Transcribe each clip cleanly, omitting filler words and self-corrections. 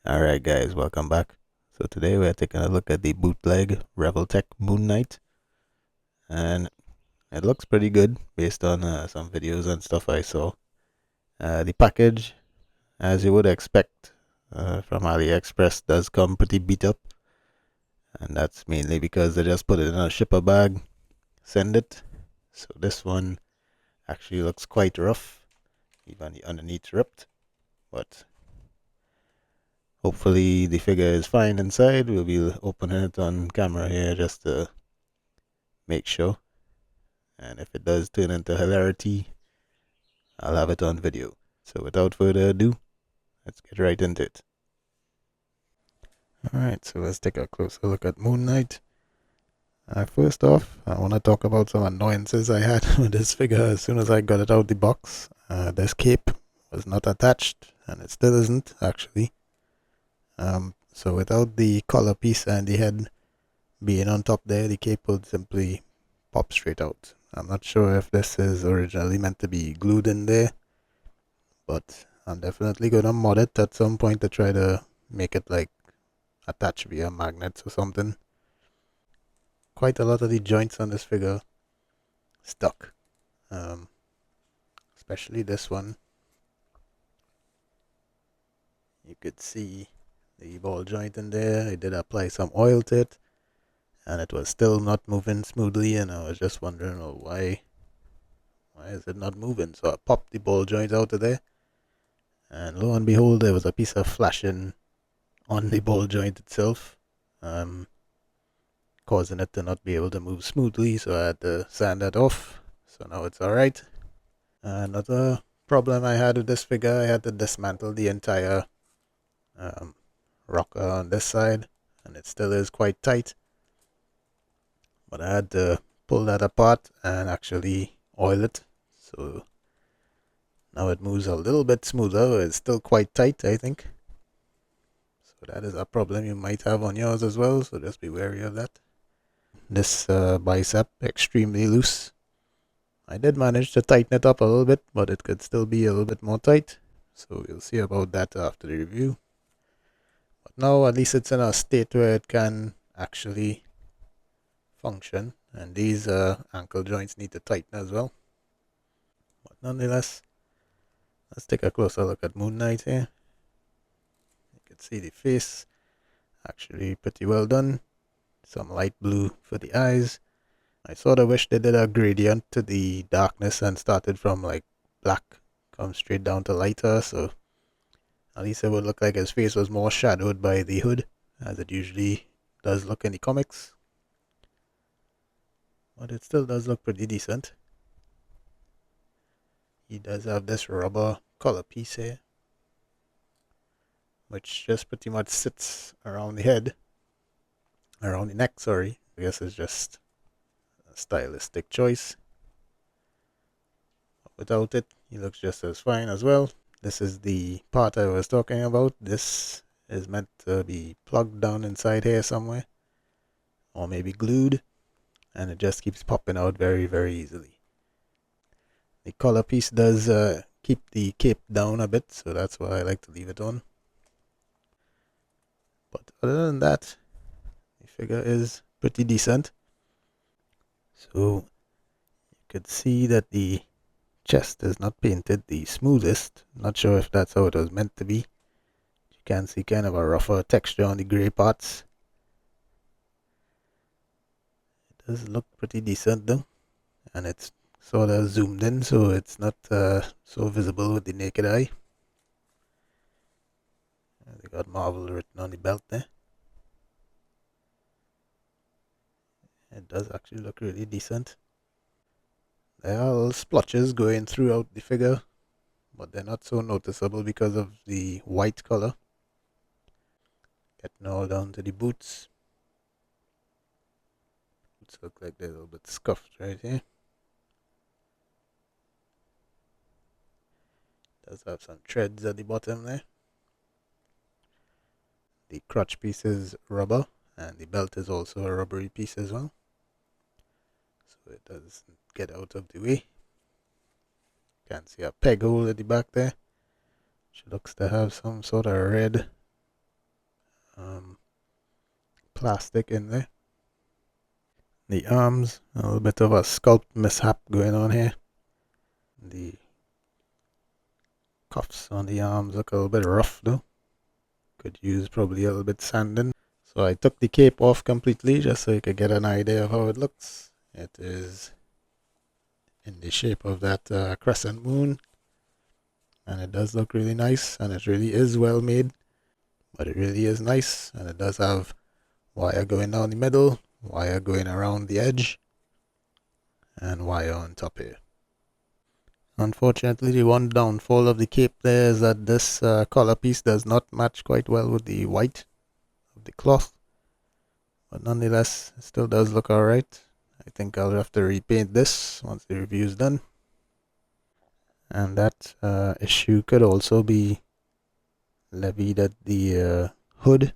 Alright guys, welcome back. So today we're taking a look at the Bootleg Revoltech Moon Knight, and it looks pretty good based on some videos and stuff I saw. The package, as you would expect from Aliexpress, does come pretty beat up, and that's mainly because they just put it in a shipper bag, send it. So this one actually looks quite rough, even the underneath ripped, but hopefully the figure is fine inside. We'll be opening it on camera here just to make sure. And if it does turn into hilarity, I'll have it on video. So without further ado, let's get right into it. Alright, so let's take a closer look at Moon Knight. First off, I want to talk about some annoyances I had with this figure as soon as I got it out the box. This cape was not attached, and it still isn't, actually. So without the collar piece and the head being on top there, the cape would simply pop straight out. I'm not sure if this is originally meant to be glued in there, but I'm definitely gonna mod it at some point to try to make it like attach via magnets or something. Quite a lot of the joints on this figure stuck, especially this one. You could see the ball joint in there. I did apply some oil to it, and it was still not moving smoothly, and I was just wondering, oh, why is it not moving? So I popped the ball joint out of there, and lo and behold, there was a piece of flashing on the ball joint itself, causing it to not be able to move smoothly. So I had to sand that off. So now it's alright. Another problem I had with this figure, I had to dismantle the entire rocker on this side, and it still is quite tight. But I had to pull that apart and actually oil it. So now it moves a little bit smoother. It's still quite tight, I think. So that is a problem you might have on yours as well, so just be wary of that. This bicep, extremely loose. I did manage to tighten it up a little bit, but it could still be a little bit more tight. So we'll see about that after the review. But now at least it's in a state where it can actually function. And these ankle joints need to tighten as well. But nonetheless, let's take a closer look at Moon Knight here. You can see the face, actually pretty well done. Some light blue for the eyes. I sort of wish they did a gradient to the darkness and started from like black, come straight down to lighter, so at least it would look like his face was more shadowed by the hood, as it usually does look in the comics. But it still does look pretty decent. He does have this rubber collar piece here, which just pretty much sits around the head, around the neck, sorry. I guess it's just a stylistic choice. Without it, he looks just as fine as well. This is the part I was talking about. This is meant to be plugged down inside here somewhere, or maybe glued, and it just keeps popping out very, very easily. The collar piece does keep the cape down a bit, so that's why I like to leave it on. But other than that, the figure is pretty decent. So you could see that the chest is not painted the smoothest. Not sure if that's how it was meant to be. You can see kind of a rougher texture on the gray parts. It does look pretty decent though, and it's sort of zoomed in, so it's not so visible with the naked eye. They got Marvel written on the belt there. It does actually look really decent. There are little splotches going throughout the figure, but they're not so noticeable because of the white color. Getting all down to the boots. Boots look like they're a little bit scuffed right here. Does have some treads at the bottom there. The crotch piece is rubber, and the belt is also a rubbery piece as well, so it doesn't get out of the way. Can see a peg hole at the back there, which looks to have some sort of red plastic in there. The arms, a little bit of a sculpt mishap going on here. The cuffs on the arms look a little bit rough though. Could use probably a little bit sanding. So I took the cape off completely just so you could get an idea of how it looks. It is in the shape of that crescent moon, and it does look really nice, and it really is well made, but it really is nice, and it does have wire going down the middle, wire going around the edge, and wire on top here. Unfortunately, the one downfall of the cape there is that this collar piece does not match quite well with the white of the cloth, but nonetheless it still does look alright. I think I'll have to repaint this once the review is done. And that issue could also be levied at the hood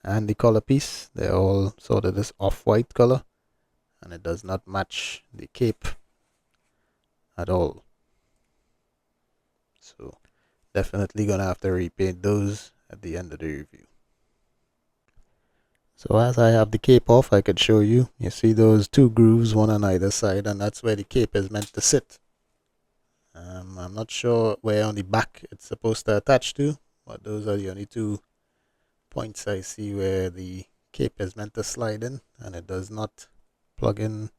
and the collar piece. They're all sort of this off-white color, and it does not match the cape at all. So definitely gonna have to repaint those at the end of the review. So as I have the cape off, I could show you. You see those two grooves, one on either side, and that's where the cape is meant to sit. I'm not sure where on the back it's supposed to attach to, but those are the only two points I see where the cape is meant to slide in, and it does not plug in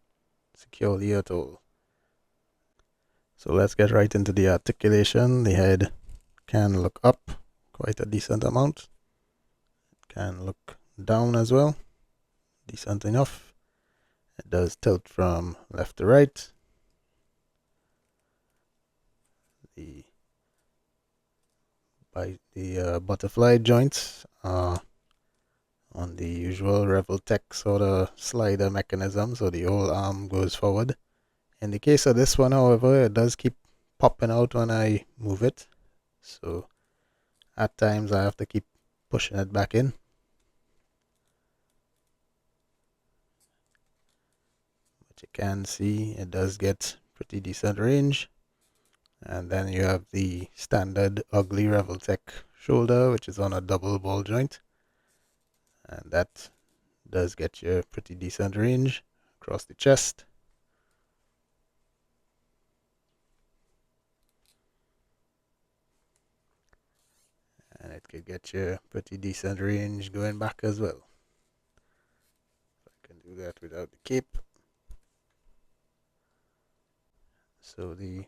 securely at all. So let's get right into the articulation. The head can look up quite a decent amount. It can look down as well, decent enough. It does tilt from left to right. The butterfly joints are on the usual Revoltech sort of slider mechanism, so the whole arm goes forward. In the case of this one, however, it does keep popping out when I move it, so at times I have to keep pushing it back in. But you can see it does get pretty decent range. And then you have the standard ugly Revoltech shoulder, which is on a double ball joint, and that does get you pretty decent range across the chest. And it could get you pretty decent range going back as well. I can do that without the cape. So the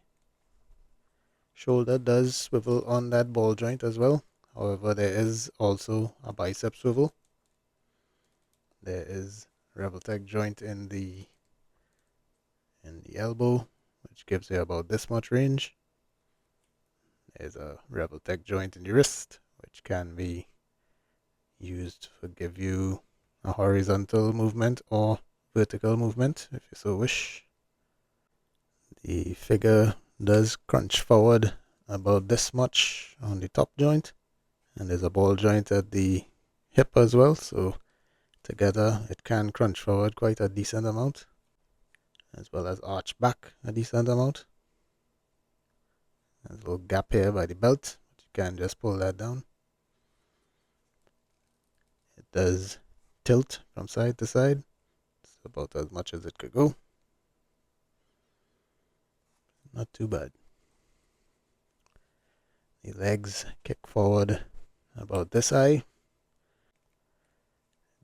shoulder does swivel on that ball joint as well. However, there is also a bicep swivel. There is Revoltech joint in the elbow, which gives you about this much range. There's a Revoltech joint in the wrist, which can be used to give you a horizontal movement or vertical movement if you so wish. The figure does crunch forward about this much on the top joint, and there's a ball joint at the hip as well, so together it can crunch forward quite a decent amount, as well as arch back a decent amount. There's a little gap here by the belt, but you can just pull that down. It does tilt from side to side. It's about as much as it could go. Not too bad. The legs kick forward about this high.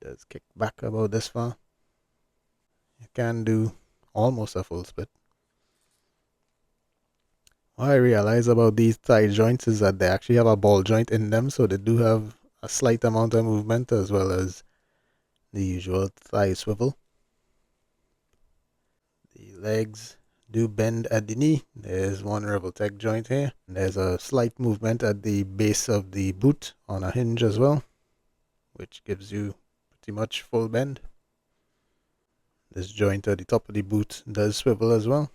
It does kick back about this far. You can do almost a full split. What I realize about these thigh joints is that they actually have a ball joint in them, so they do have a slight amount of movement as well as the usual thigh swivel. The legs do bend at the knee. There's one Revoltech joint here. There's a slight movement at the base of the boot on a hinge as well, which gives you pretty much full bend. This joint at the top of the boot does swivel as well.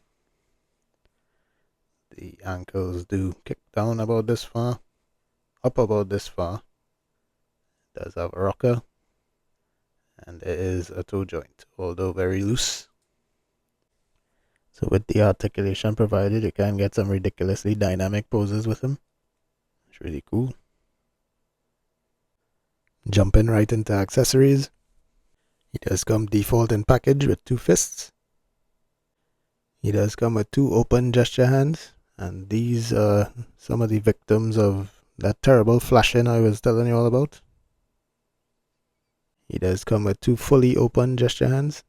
The ankles do kick down about this far, up about this far. It does have a rocker, and there is a toe joint, although very loose. So with the articulation provided, you can get some ridiculously dynamic poses with him. It's really cool. Jumping right into accessories, he does come default in package with 2 fists. He does come with 2 open gesture hands, and these are some of the victims of that terrible flashing I was telling you all about. He does come with 2 fully open gesture hands.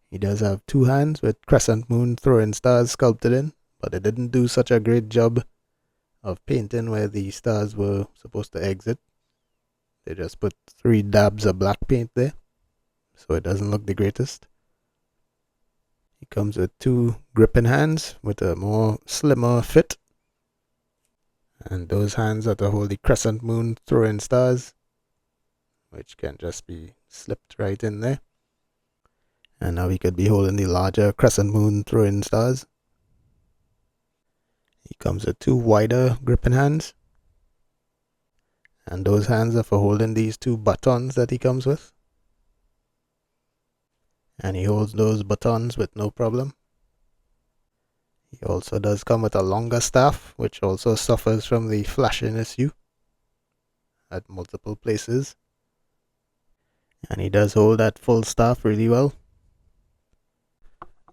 He does have 2 hands with crescent moon throwing stars sculpted in, but it didn't do such a great job of painting where the stars were supposed to exit. They just put 3 dabs of black paint there, so it doesn't look the greatest. He comes with 2 gripping hands with a more slimmer fit, and those hands are to hold the crescent moon throwing stars, which can just be slipped right in there. And now he could be holding the larger crescent moon throwing stars. He comes with 2 wider gripping hands, and those hands are for holding these 2 buttons that he comes with. And he holds those buttons with no problem. He also does come with a longer staff, which also suffers from the flashing issue at multiple places. And he does hold that full staff really well.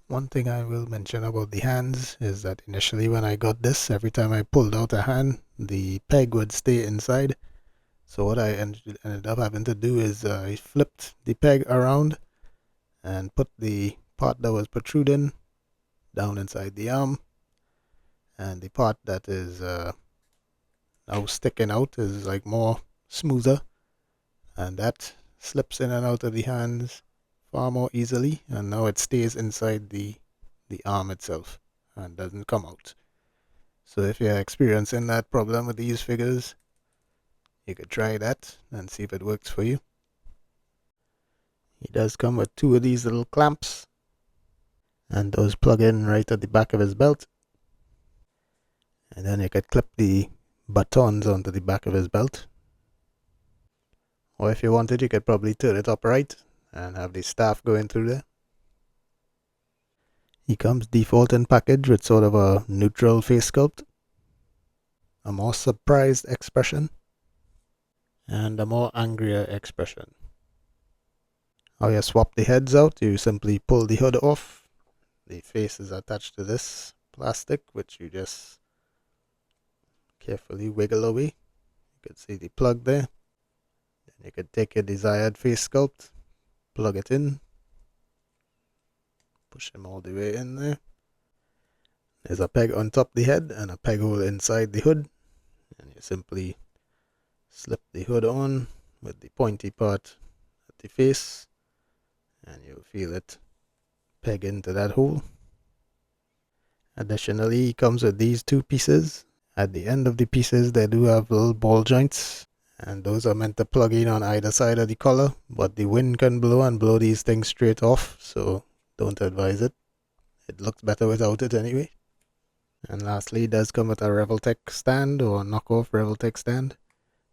One thing I will mention about the hands is that initially when I got this, every time I pulled out a hand, the peg would stay inside. So what I ended up having to do is I flipped the peg around and put the part that was protruding down inside the arm, and the part that is now sticking out is like more smoother, and that slips in and out of the hands far more easily, and now it stays inside the arm itself and doesn't come out. So if you're experiencing that problem with these figures, you could try that and see if it works for you. He does come with 2 of these little clamps, and those plug in right at the back of his belt. And then you could clip the buttons onto the back of his belt. Or if you wanted, you could probably turn it upright and have the staff going through there. He comes default in package with sort of a neutral face sculpt, a more surprised expression, and a more angrier expression. How you swap the heads out, you simply pull the hood off. The face is attached to this plastic, which you just carefully wiggle away. You can see the plug there. Then you could take your desired face sculpt, plug it in, push him all the way in there. There's a peg on top of the head and a peg hole inside the hood, and you simply slip the hood on with the pointy part at the face, and you'll feel it peg into that hole. Additionally, it comes with these 2 pieces. At the end of the pieces, they do have little ball joints, and those are meant to plug in on either side of the collar, but the wind can blow and blow these things straight off, so don't advise it. It looks better without it anyway. And lastly, it does come with a Revoltech stand, or knockoff Revoltech stand,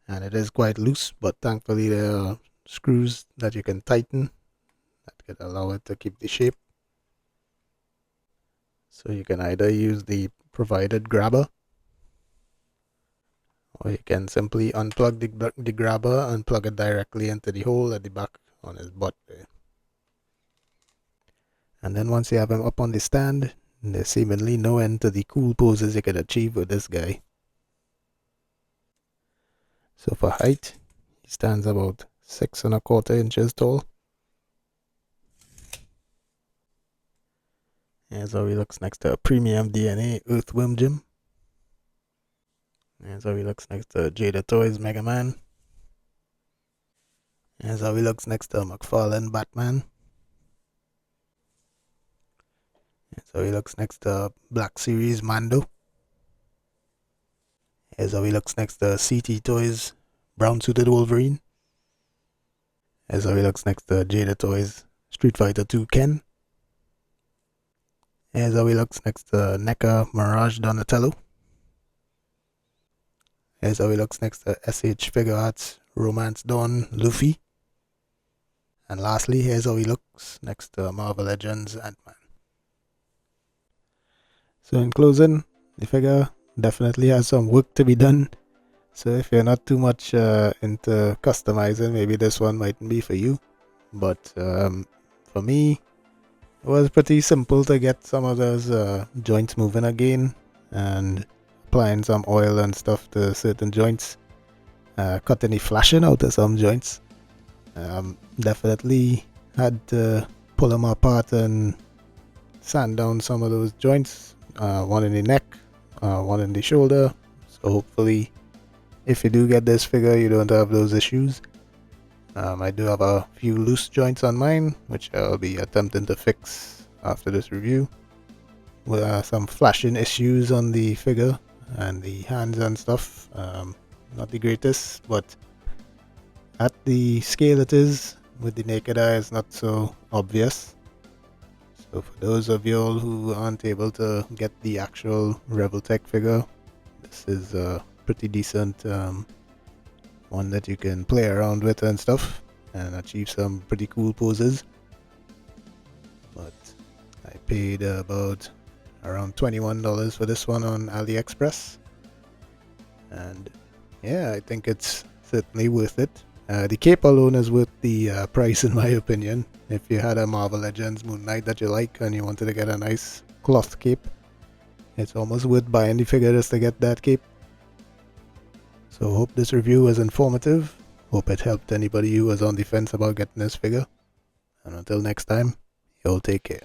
and it is quite loose, but thankfully there are screws that you can tighten that could allow it to keep the shape. So you can either use the provided grabber, or you can simply unplug the grabber and plug it directly into the hole at the back on his butt there. And then once you have him up on the stand, there's seemingly no end to the cool poses you can achieve with this guy. So for height, he stands about 6 1/4 inches tall. Here's how he looks next to a premium DNA Earthworm Jim. Here's how he looks next to Jada Toys Mega Man. Here's how he looks next to McFarlane Batman. Here's how he looks next to Black Series Mando. Here's how he looks next to CT Toys Brown Suited Wolverine. Here's how he looks next to Jada Toys Street Fighter 2 Ken. Here's how he looks next to NECA Mirage Donatello. Here's how he looks next to SH Figure Arts Romance Dawn Luffy. And lastly, here's how he looks next to Marvel Legends Ant-Man. So in closing, the figure definitely has some work to be done. So if you're not too much into customizing, maybe this one mightn't be for you. But for me, it was pretty simple to get some of those joints moving again, and applying some oil and stuff to certain joints. Cut any flashing out of some joints. Definitely had to pull them apart and sand down some of those joints. One in the neck, one in the shoulder. So hopefully, if you do get this figure, you don't have those issues. I do have a few loose joints on mine, which I'll be attempting to fix after this review. With some flashing issues on the figure and the hands and stuff. Not the greatest, but at the scale it is, with the naked eye, it's not so obvious. So for those of y'all who aren't able to get the actual Revoltech figure, this is a pretty decent one that you can play around with and stuff and achieve some pretty cool poses. But I paid about around $21 for this one on Aliexpress, and yeah, I think it's certainly worth it. The cape alone is worth the price, in my opinion. If you had a Marvel Legends Moon Knight that you like and you wanted to get a nice cloth cape, it's almost worth buying the figure just to get that cape. So hope this review was informative. Hope it helped anybody who was on the fence about getting this figure. And until next time, y'all take care.